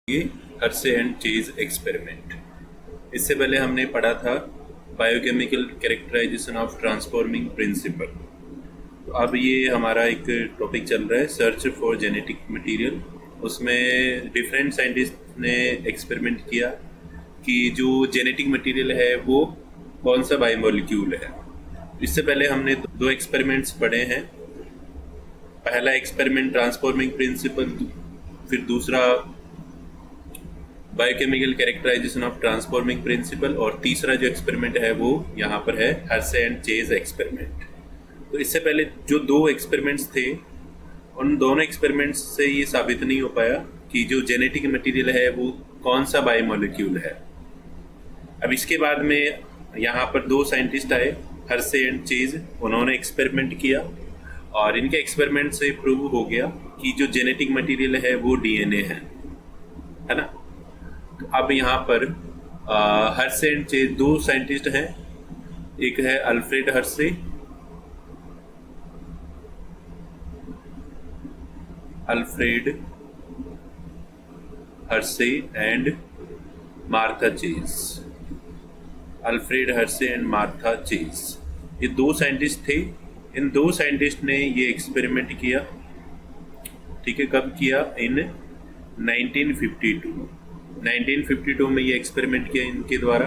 ये Hershey and chase experiment. इससे पहले हमने पढ़ा था biochemical characterization of transforming principle. तो अब ये हमारा एक टॉपिक चल रहा है सर्च फॉर जेनेटिक मटेरियल। उसमें डिफरेंट साइंटिस्ट ने एक्सपेरिमेंट किया कि जो जेनेटिक मटेरियल है वो कौन सा बायोमोलिक्यूल है। इससे पहले हमने दो एक्सपेरिमेंट्स पढ़े हैं। पहला एक्सपेरिमेंट ट्रांसफॉर्मिंग प्रिंसिपल, फिर दूसरा biochemical characterization of transforming principle, और तीसरा जो एक्सपेरिमेंट है वो यहाँ पर है हर्शे एंड चेज एक्सपेरिमेंट। तो इससे पहले जो दो एक्सपेरिमेंट्स थे उन दोनों एक्सपेरिमेंट्स से ये साबित नहीं हो पाया कि जो जेनेटिक मटेरियल है वो कौन सा बायोमोलिक्यूल है। अब इसके बाद में यहाँ पर दो साइंटिस्ट आए, हर्शे एंड चेज। उन्होंने एक्सपेरिमेंट किया और इनके एक्सपेरिमेंट से प्रूव हो गया कि जो जेनेटिक मटेरियल है वो डीएनए है ना। तो अब यहाँ पर हर्शे एंड चेज दो साइंटिस्ट हैं। एक है Alfred Hershey and Martha chase. Alfred Hershey and Martha chase, ये दो साइंटिस्ट थे। इन दो साइंटिस्ट ने ये एक्सपेरिमेंट किया, ठीक है। कब किया? इन 1952 में ये एक्सपेरिमेंट किया इनके द्वारा।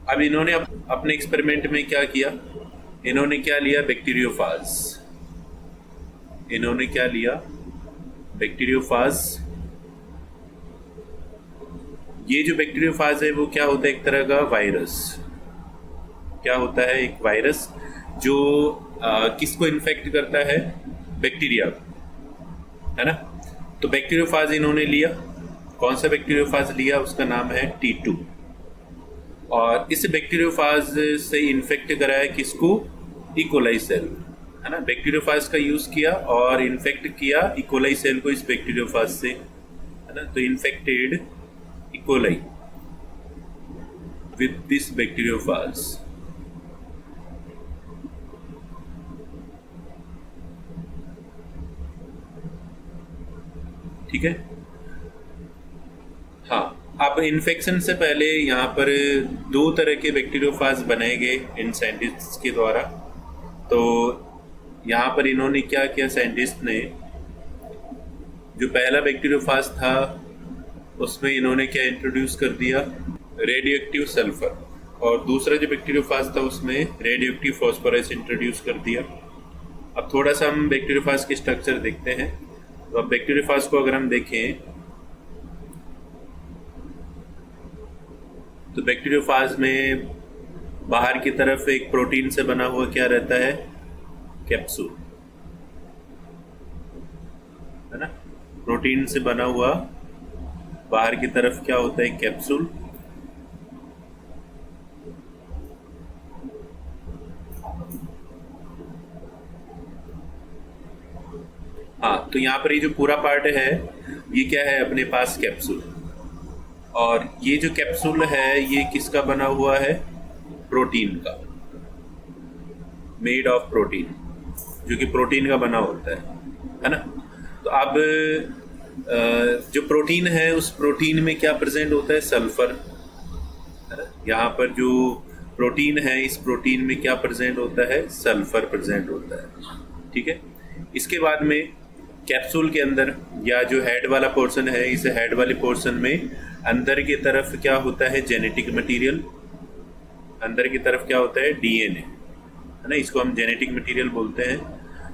अब इन्होंने अपने एक्सपेरिमेंट में क्या किया? इन्होंने क्या लिया? बैक्टीरियोफाज। ये जो बैक्टीरियोफाज है वो क्या होता है? एक तरह का वायरस। क्या होता है? एक वायरस जो किसको इन्फेक्ट करता है? बैक्टीरिया, है ना। तो बैक्टीरियोफाज इन्होंने लिया। कौन सा बैक्टीरियोफाज लिया? उसका नाम है T2। और इस बैक्टीरियोफाज से इन्फेक्ट कराया किसको? इकोलाई सेल, है ना। बैक्टीरियोफाज का यूज किया और इन्फेक्ट किया इकोलाई सेल को इस बैक्टीरियोफाज से, है ना। तो infected E coli with this bacteriophage. ठीक है। हाँ, अब इन्फेक्शन से पहले यहाँ पर दो तरह के बैक्टीरियोफाज बनाए गए इन साइंटिस्ट के द्वारा। तो यहाँ पर इन्होंने क्या किया? साइंटिस्ट ने जो पहला बैक्टीरियोफाज था उसमें इन्होंने क्या इंट्रोड्यूस कर दिया? Radioactive sulphur. और दूसरा जो बैक्टीरियोफाज था उसमें रेडियोएक्टिव फॉस्फोरस इंट्रोड्यूस कर दिया। अब थोड़ा सा हम बैक्टीरियोफाज के स्ट्रक्चर देखते हैं। तो अब बैक्टीरियोफाज को अगर हम देखें तो बैक्टीरियोफाज में बाहर की तरफ एक प्रोटीन से बना हुआ क्या रहता है? कैप्सूल, है ना। प्रोटीन से बना हुआ बाहर की तरफ क्या होता है? कैप्सूल। हाँ, तो यहाँ पर ये जो पूरा पार्ट है ये क्या है? अपने पास कैप्सूल। और ये जो कैप्सूल है ये किसका बना हुआ है? प्रोटीन का, मेड ऑफ प्रोटीन, जो कि प्रोटीन का बना होता है ना। तो अब जो प्रोटीन है उस प्रोटीन में क्या प्रेजेंट होता है? सल्फर, है ना। यहाँ पर जो प्रोटीन है इस प्रोटीन में क्या प्रेजेंट होता है? सल्फर प्रेजेंट होता है, ठीक है। इसके बाद में कैप्सूल के अंदर या जो हेड वाला पोर्शन है, इस हेड वाले पोर्शन में अंदर की तरफ क्या होता है? Genetic material. अंदर की तरफ क्या होता है? डीएनए, है ना। इसको हम जेनेटिक मटेरियल बोलते हैं।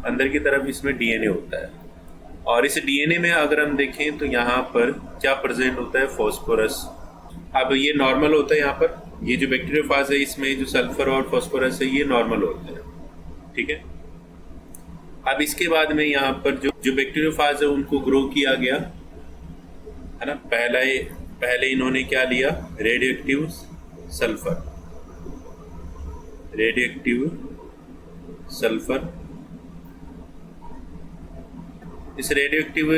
अंदर की तरफ इसमें डीएनए होता है। और इस डीएनए में अगर हम देखें तो यहाँ पर क्या प्रेजेंट होता है? फॉस्फोरस। अब ये नॉर्मल होता है। यहाँ पर ये जो बैक्टीरियोफाज है इसमें जो सल्फर और फॉस्फोरस है ये नॉर्मल होता है, ठीक है। अब इसके बाद में यहाँ पर जो बैक्टीरियोफाज है उनको ग्रो किया गया, है ना। पहले इन्होंने क्या लिया? Radioactive sulphur. इस रेडियोएक्टिव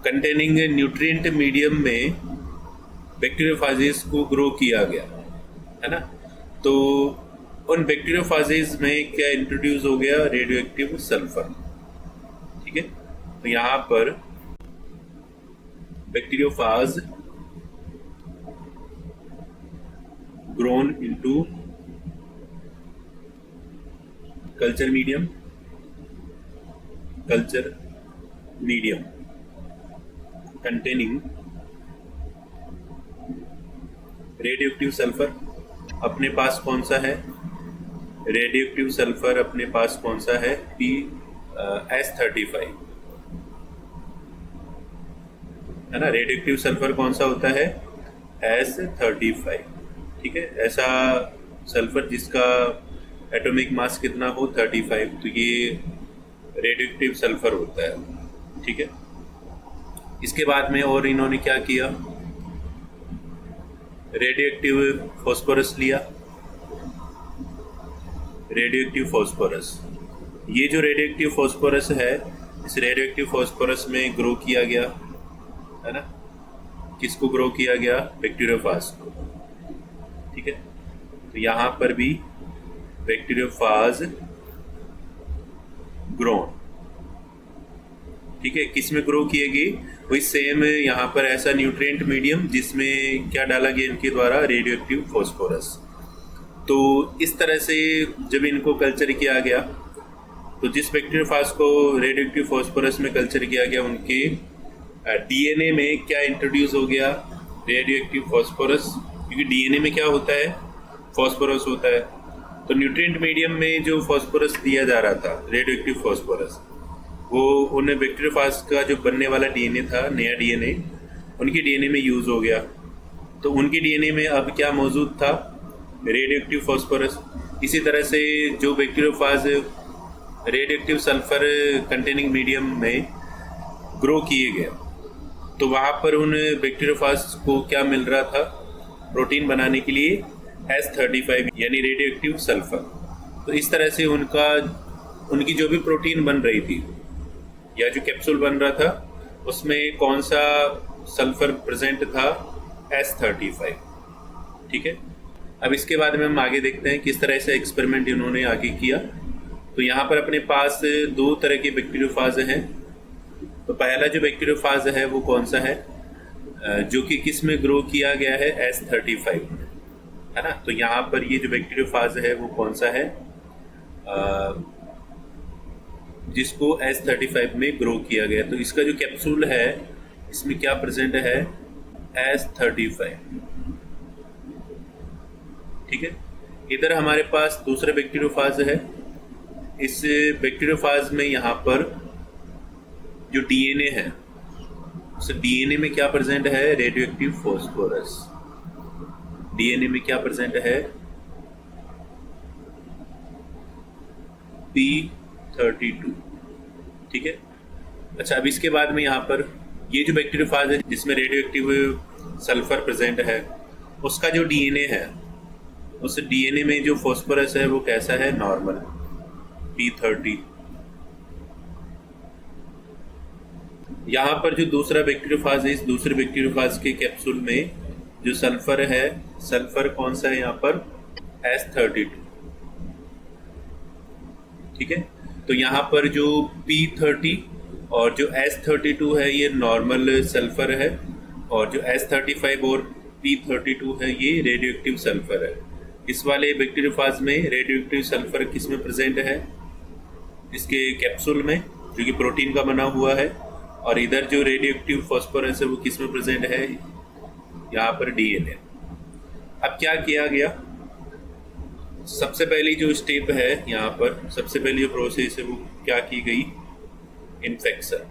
कंटेनिंग न्यूट्रिएंट मीडियम में बैक्टीरियोफाजेस को ग्रो किया गया, है ना। तो उन बैक्टीरियोफाजेज में क्या इंट्रोड्यूस हो गया? रेडियोएक्टिव सल्फर, ठीक है। तो यहाँ पर bacteriophage grown into culture medium containing radioactive sulphur. अपने पास कौन सा है रेडियोएक्टिव सल्फर? अपने पास कौन सा है? S35 है ना। रेडियोएक्टिव सल्फर कौन सा होता है? S35। ठीक है, ऐसा सल्फर जिसका एटॉमिक मास कितना हो 35, तो ये रेडियोएक्टिव सल्फर होता है। ठीक है, इसके बाद में और इन्होंने क्या किया? रेडियोएक्टिव फॉस्फोरस लिया। रेडियोएक्टिव फॉस्फोरस, ये जो रेडियोएक्टिव फॉस्फोरस है, इस रेडियोएक्टिव फॉस्फोरस में ग्रो किया गया है ना। किसको ग्रो किया गया? बैक्टीरियोफाज को। ठीक है, तो यहाँ पर भी बैक्टीरियोफाज ग्रोन। ठीक है, किस में ग्रो किएगी? वही सेम यहाँ पर ऐसा न्यूट्रिएंट मीडियम जिसमें क्या डाला गया इनके द्वारा? Radioactive phosphorus. तो इस तरह से जब इनको कल्चर किया गया, तो जिस बैक्टीरियोफाज को रेडियोएक्टिव फॉस्फोरस में कल्चर किया गया, उनके डीएनए में क्या इंट्रोड्यूस हो गया? Radioactive phosphorus. क्योंकि डीएनए में क्या होता है? फॉस्फोरस होता है। तो न्यूट्रिएंट मीडियम में जो फॉस्फोरस दिया जा रहा था, रेडियोएक्टिव फॉस्फोरस, वो उन्हें बैक्टीरियोफाज का जो बनने वाला डीएनए था, नया डीएनए, उनके डीएनए में यूज़ हो गया। तो उनके डीएनए में अब क्या मौजूद था? Radioactive phosphorus. इसी तरह से जो bacteriophage radioactive sulphur containing medium में ग्रो किए गए, तो वहाँ पर उन बैक्टीरियोफाज को क्या मिल रहा था? प्रोटीन बनाने के लिए S35 यानी रेडियोएक्टिव सल्फर। तो इस तरह से उनकी जो भी प्रोटीन बन रही थी या जो कैप्सूल बन रहा था, उसमें कौन सा सल्फर प्रेजेंट था? S35। ठीक है, अब इसके बाद में हम आगे देखते हैं किस तरह से एक्सपेरिमेंट इन्होंने आगे किया। तो यहाँ पर अपने पास दो तरह के बैक्टीरियोफाज हैं। तो पहला जो बैक्टीरियोफाज है वो कौन सा है? जो कि किस में ग्रो किया गया है? S35 है ना। तो यहाँ पर ये जो बैक्टीरियोफाज है वो कौन सा है? जिसको S35 में ग्रो किया गया। तो इसका जो कैप्सूल है, इसमें क्या प्रेजेंट है? S35। ठीक है, इधर हमारे पास दूसरा बैक्टीरियोफाज है। इस बैक्टीरियोफाज में यहाँ पर जो डीएनए है, उस डीएनए में क्या प्रेजेंट है? Radioactive phosphorus. डीएनए में क्या प्रेजेंट है? P32। ठीक है, अच्छा, अब इसके बाद में यहाँ पर ये जो बैक्टीरियोफाज है जिसमें रेडियोएक्टिव सल्फर प्रेजेंट है, उसका जो डीएनए है, उस डीएनए में जो फॉस्फोरस है वो कैसा है? Normal, P30। यहाँ पर जो दूसरा बैक्टीरियोफाज है, इस दूसरे बैक्टीरियोफाज के कैप्सूल में जो सल्फर है, सल्फर कौन सा है यहाँ पर? S32। ठीक है, तो यहाँ पर जो P30 और जो S32 है ये नॉर्मल सल्फर है, और जो S35 और P32 है ये रेडियोएक्टिव सल्फर है। इस वाले बैक्टीरियोफाज में रेडियोएक्टिव सल्फर किस में प्रेजेंट है? इसके कैप्सूल में, जो कि प्रोटीन का बना हुआ है। और इधर जो रेडियोएक्टिव फॉस्फोरस है वो किस में प्रेजेंट है? यहाँ पर डीएनए। अब क्या किया गया? सबसे पहली जो स्टेप है यहाँ पर, सबसे पहली जो प्रोसेस है वो क्या की गई? इन्फेक्शन।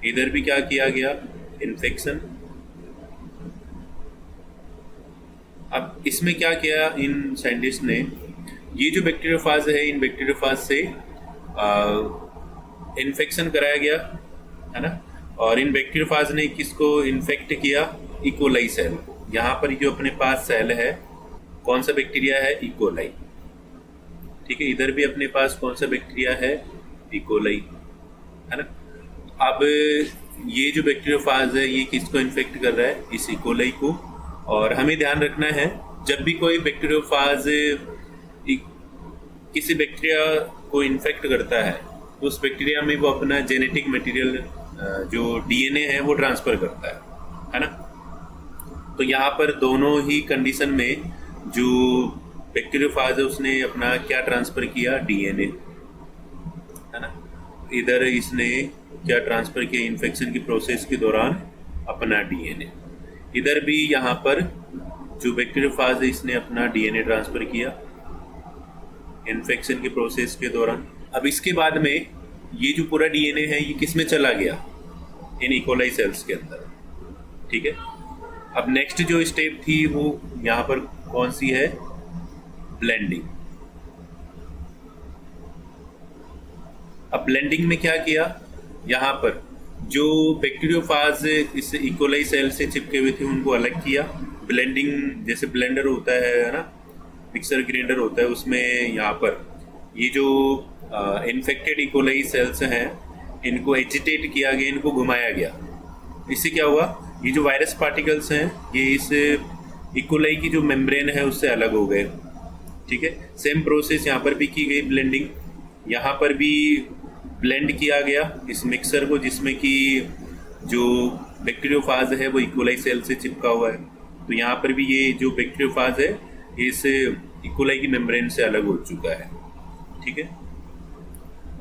इधर भी क्या किया गया? इन्फेक्शन। अब इसमें क्या किया इन साइंटिस्ट ने? ये जो बैक्टीरियोफाज है, इन बैक्टीरियोफाज से इन्फेक्शन कराया गया है ना। और इन बैक्टीरियोफाज ने किसको इन्फेक्ट किया? E coli cell. यहाँ पर जो अपने पास सेल है, कौन सा बैक्टीरिया है? इकोलाई। ठीक है, इधर भी अपने पास कौन सा बैक्टीरिया है? इकोलाई है ना। अब ये जो बैक्टीरियोफाज है ये किसको इन्फेक्ट कर रहा है? इस इकोलाई को। और हमें ध्यान रखना है, जब भी कोई बैक्टीरियोफाज किसी बैक्टीरिया को इन्फेक्ट करता है, उस बैक्टीरिया में वो अपना जेनेटिक मटेरियल जो डीएनए है वो ट्रांसफ़र करता है ना। तो यहाँ पर दोनों ही कंडीशन में जो बैक्टीरियोफाज है उसने अपना क्या ट्रांसफ़र किया, डीएनए, है ना। इधर इसने क्या ट्रांसफ़र किया, इन्फेक्शन की प्रोसेस के दौरान अपना डीएनए। इधर भी यहाँ पर जो बैक्टीरियोफाज है इसने अपना डीएनए ट्रांसफ़र किया इन्फेक्शन की प्रोसेस के दौरान। अब इसके बाद में ये जो पूरा डीएनए है ये किस में चला गया, इन इकोलाई सेल्स के अंदर, ठीक है। अब नेक्स्ट जो स्टेप थी वो यहाँ पर कौन सी है, ब्लेंडिंग। अब ब्लेंडिंग में क्या किया, यहाँ पर जो बैक्टीरियोफाज इस इकोलाई सेल से चिपके हुए थे उनको अलग किया। ब्लेंडिंग जैसे ब्लेंडर होता है ना, मिक्सर ग्राइंडर होता है, उसमें यहाँ पर ये जो इन्फेक्टेड इकोलाई सेल्स हैं इनको एजिटेट किया गया, इनको घुमाया गया। इससे क्या हुआ, ये जो वायरस पार्टिकल्स हैं ये इस इकोलाई की जो मेम्ब्रेन है उससे अलग हो गए, ठीक है। सेम प्रोसेस यहाँ पर भी की गई, ब्लेंडिंग। यहाँ पर भी ब्लेंड किया गया इस मिक्सर को जिसमें कि जो बैक्टीरियोफाज है वो इकोलाई सेल से चिपका हुआ है। तो यहाँ पर भी ये जो बैक्टीरियोफाज है इस इकोलाई की मेम्ब्रेन से अलग हो चुका है, ठीक है।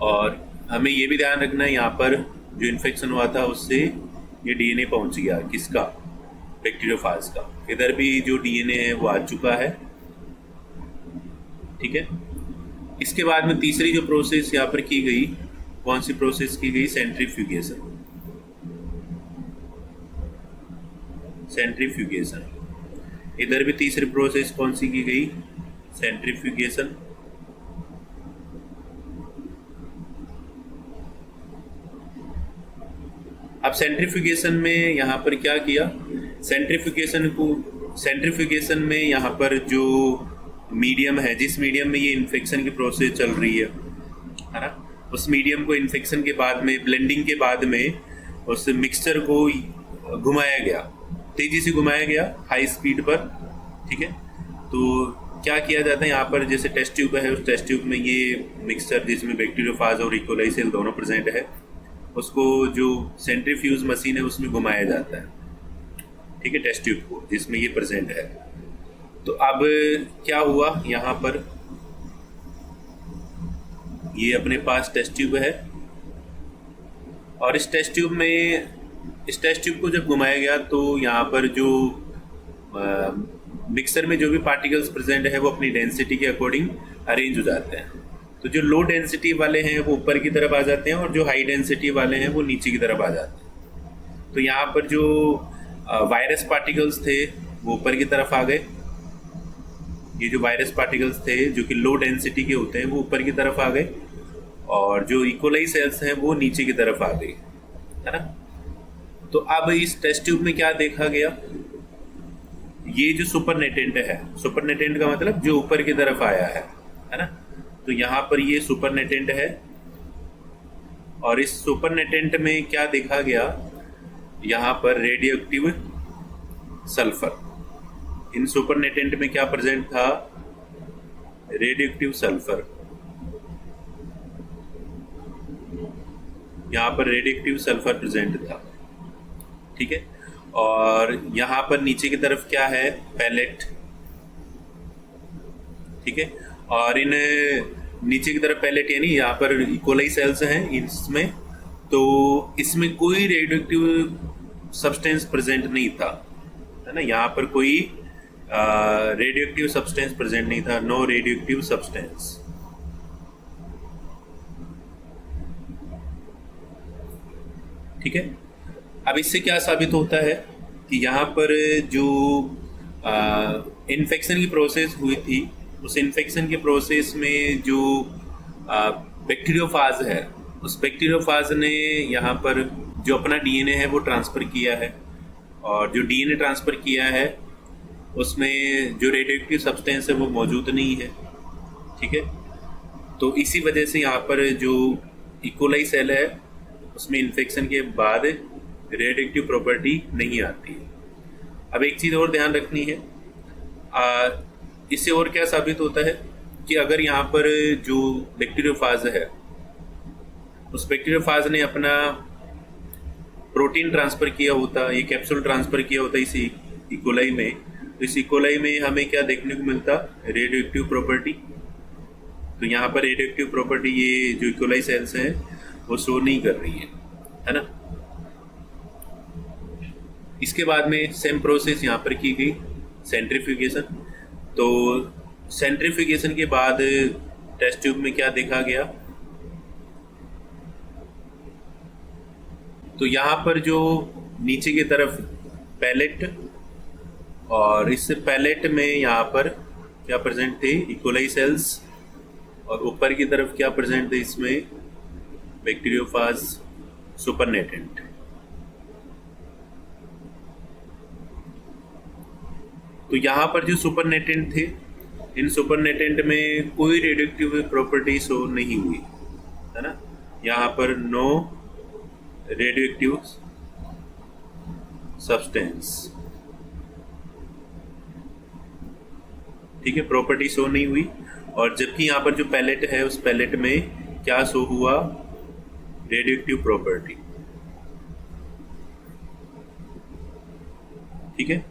और हमें ये भी ध्यान रखना है यहाँ पर जो इन्फेक्शन हुआ था उससे ये डीएनए पहुँच गया, किसका, बैक्टीरियोफाज का। इधर भी जो डीएनए है वो आ चुका है, ठीक है। इसके बाद में तीसरी जो प्रोसेस यहाँ पर की गई, कौन सी प्रोसेस की गई, सेंट्रीफ्यूगेशन। सेंट्रीफ्यूगेशन, इधर भी तीसरी प्रोसेस कौन सी की गई, सेंट्रीफ्यूगेशन। अब सेंट्रीफ्यूगेशन में यहाँ पर क्या किया, सेंट्रीफ्यूगेशन में यहाँ पर जो मीडियम है, जिस मीडियम में ये इन्फेक्शन की प्रोसेस चल रही है ना, उस मीडियम को इन्फेक्शन के बाद में, ब्लेंडिंग के बाद में उस मिक्सचर को घुमाया गया, तेजी से घुमाया गया हाई स्पीड पर, ठीक है। तो क्या किया जाता है यहाँ पर, जैसे टेस्ट ट्यूब है, उस टेस्ट ट्यूब में ये मिक्सचर जिसमें बैक्टीरियोफाज और इकोलाई सेल दोनों प्रेजेंट है, उसको जो सेंट्रीफ्यूज मशीन है उसमें घुमाया जाता है, ठीक है, टेस्ट ट्यूब को जिसमें ये प्रेजेंट है। तो अब क्या हुआ, यहाँ पर ये अपने पास टेस्ट ट्यूब है और इस टेस्ट ट्यूब को जब घुमाया गया तो यहाँ पर जो मिक्सर में जो भी पार्टिकल्स प्रेजेंट है वो अपनी डेंसिटी के अकॉर्डिंग अरेंज हो जाते हैं। तो जो लो डेंसिटी वाले हैं वो ऊपर की तरफ आ जाते हैं और जो हाई डेंसिटी वाले हैं वो नीचे की तरफ आ जाते हैं। तो यहाँ पर जो वायरस पार्टिकल्स थे वो ऊपर की तरफ आ गए, ये जो वायरस पार्टिकल्स थे जो कि लो डेंसिटी के होते हैं वो ऊपर की तरफ आ गए और जो इकोलाई सेल्स हैं वो नीचे की तरफ आ गई, है ना। तो अब इस टेस्ट ट्यूब में क्या देखा गया, ये जो सुपरनेटेंट है, सुपरनेटेंट का मतलब जो ऊपर की तरफ आया है ना। तो यहाँ पर ये सुपरनेटेंट है और इस सुपरनेटेंट में क्या देखा गया, यहाँ पर रेडियो एक्टिव सल्फर। इन सुपरनेटेंट में क्या प्रेजेंट था, रेडियो एक्टिव सल्फर। यहाँ पर रेडियो एक्टिव सल्फर प्रेजेंट था, ठीक है। और यहाँ पर नीचे की तरफ क्या है, पैलेट, ठीक है। और इन नीचे की तरफ पैलेट यानी यहाँ पर इकोलाई सेल्स हैं इसमें, तो इसमें कोई रेडियोएक्टिव सब्सटेंस प्रेजेंट नहीं था, है ना। यहाँ पर कोई रेडियोएक्टिव सब्सटेंस प्रेजेंट नहीं था, नो रेडियोएक्टिव सब्सटेंस। ठीक है। अब इससे क्या साबित होता है कि यहाँ पर जो इन्फेक्शन की प्रोसेस हुई थी उस इन्फेक्शन के प्रोसेस में जो बैक्टीरियोफाज है उस बैक्टीरियोफाज ने यहाँ पर जो अपना डीएनए है वो ट्रांसफ़र किया है और जो डीएनए ट्रांसफ़र किया है उसमें जो रेडियोएक्टिव सब्सटेंस है वो मौजूद नहीं है, ठीक है। तो इसी वजह से यहाँ पर जो इकोलाई सेल है उसमें इन्फेक्शन के बाद रेडियोएक्टिव प्रॉपर्टी नहीं आती है। अब एक चीज़ और ध्यान रखनी है, इससे और क्या साबित होता है कि अगर यहाँ पर जो बैक्टीरियोफाज है उस बैक्टीरियोफाज ने अपना प्रोटीन ट्रांसफ़र किया होता, ये कैप्सूल ट्रांसफ़र किया होता इसी इकोलाई में। तो इस इकोलाई में हमें क्या देखने को मिलता, रेडियो एक्टिव प्रॉपर्टी। तो यहाँ पर रेडियो एक्टिव प्रॉपर्टी ये जो इकोलाई सेल्स हैं वो शो नहीं कर रही है ना। इसके बाद में सेम प्रोसेस यहाँ पर की गई, सेंट्रीफ्यूगेशन। तो सेंट्रीफ्यूगेशन के बाद टेस्ट ट्यूब में क्या देखा गया, तो यहाँ पर जो नीचे की तरफ पैलेट, और इस पैलेट में यहाँ पर क्या प्रेजेंट थे, इकोलाई सेल्स, और ऊपर की तरफ क्या प्रेजेंट थे, इसमें बैक्टीरियोफाज सुपरनेटेंट। तो यहाँ पर जो सुपरनेटेंट थे, इन सुपरनेटेंट में कोई रेडियोएक्टिव प्रॉपर्टी शो नहीं हुई है ना। यहाँ पर नो रेडियोएक्टिव सब्सटेंस, ठीक है, प्रॉपर्टी शो नहीं हुई। और जबकि यहाँ पर जो पैलेट है उस पैलेट में क्या शो हुआ, रेडियोएक्टिव प्रॉपर्टी, ठीक है।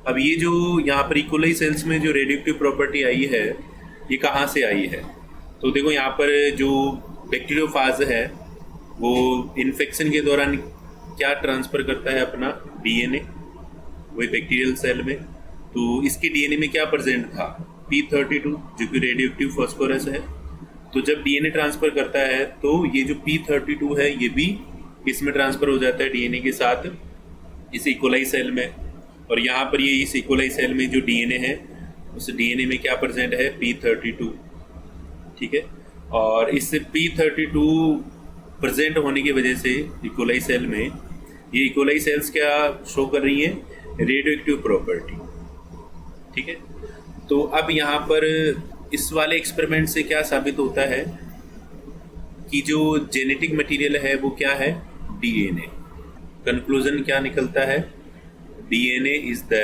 अब ये जो यहाँ पर इकोलाई सेल्स में जो रेडियोएक्टिव प्रॉपर्टी आई है, ये कहाँ से आई है, तो देखो यहाँ पर जो बैक्टीरियोफाज है वो इन्फेक्शन के दौरान क्या ट्रांसफ़र करता है, अपना डीएनए, वही बैक्टीरियल सेल में। तो इसके डीएनए में क्या प्रेजेंट था, P32, जो कि रेडियोएक्टिव फास्फोरस है। तो जब डीएनए ट्रांसफ़र करता है तो ये जो P32 है ये भी इसमें ट्रांसफ़र हो जाता है डीएनए के साथ, इस इकोलाई सेल में। और यहाँ पर ये इस इकोलाई सेल में जो डीएनए है उस डीएनए में क्या प्रेजेंट है, P32, ठीक है। और इस P32 प्रेजेंट होने की वजह से इकोलाई सेल में, ये इकोलाई सेल्स क्या शो कर रही हैं, रेडियोएक्टिव प्रॉपर्टी, ठीक है। तो अब यहाँ पर इस वाले एक्सपेरिमेंट से क्या साबित होता है कि जो जेनेटिक मटेरियल है वो क्या है, डीएनए। कंक्लूजन क्या निकलता है, DNA is the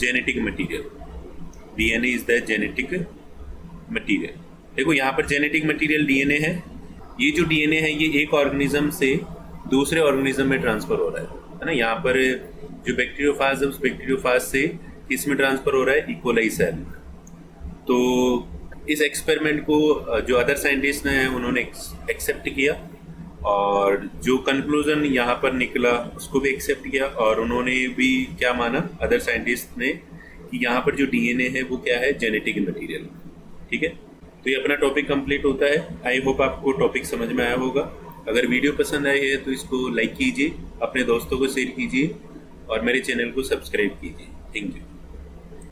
genetic material, DNA is the genetic material. देखो यहाँ पर जेनेटिक मटेरियल डीएनए है, ये जो डीएनए है ये एक ऑर्गेनिज्म से दूसरे ऑर्गेनिज्म में ट्रांसफ़र हो रहा है ना। यहाँ पर जो बैक्टीरियोफाज है उस बैक्टीरियोफाज से किसमें ट्रांसफ़र हो रहा है, इकोलाई सेल। तो इस एक्सपेरिमेंट को जो अदर साइंटिस्ट हैं उन्होंने एक्सेप्ट किया, और जो कंक्लूजन यहाँ पर निकला उसको भी एक्सेप्ट किया, और उन्होंने भी क्या माना, अदर साइंटिस्ट ने, कि यहाँ पर जो डीएनए है वो क्या है, जेनेटिक मटेरियल, ठीक है। तो ये अपना टॉपिक कंप्लीट होता है। आई होप आपको टॉपिक समझ में आया होगा। अगर वीडियो पसंद आई है तो इसको लाइक कीजिए, अपने दोस्तों को शेयर कीजिए, और मेरे चैनल को सब्सक्राइब कीजिए। Thank you.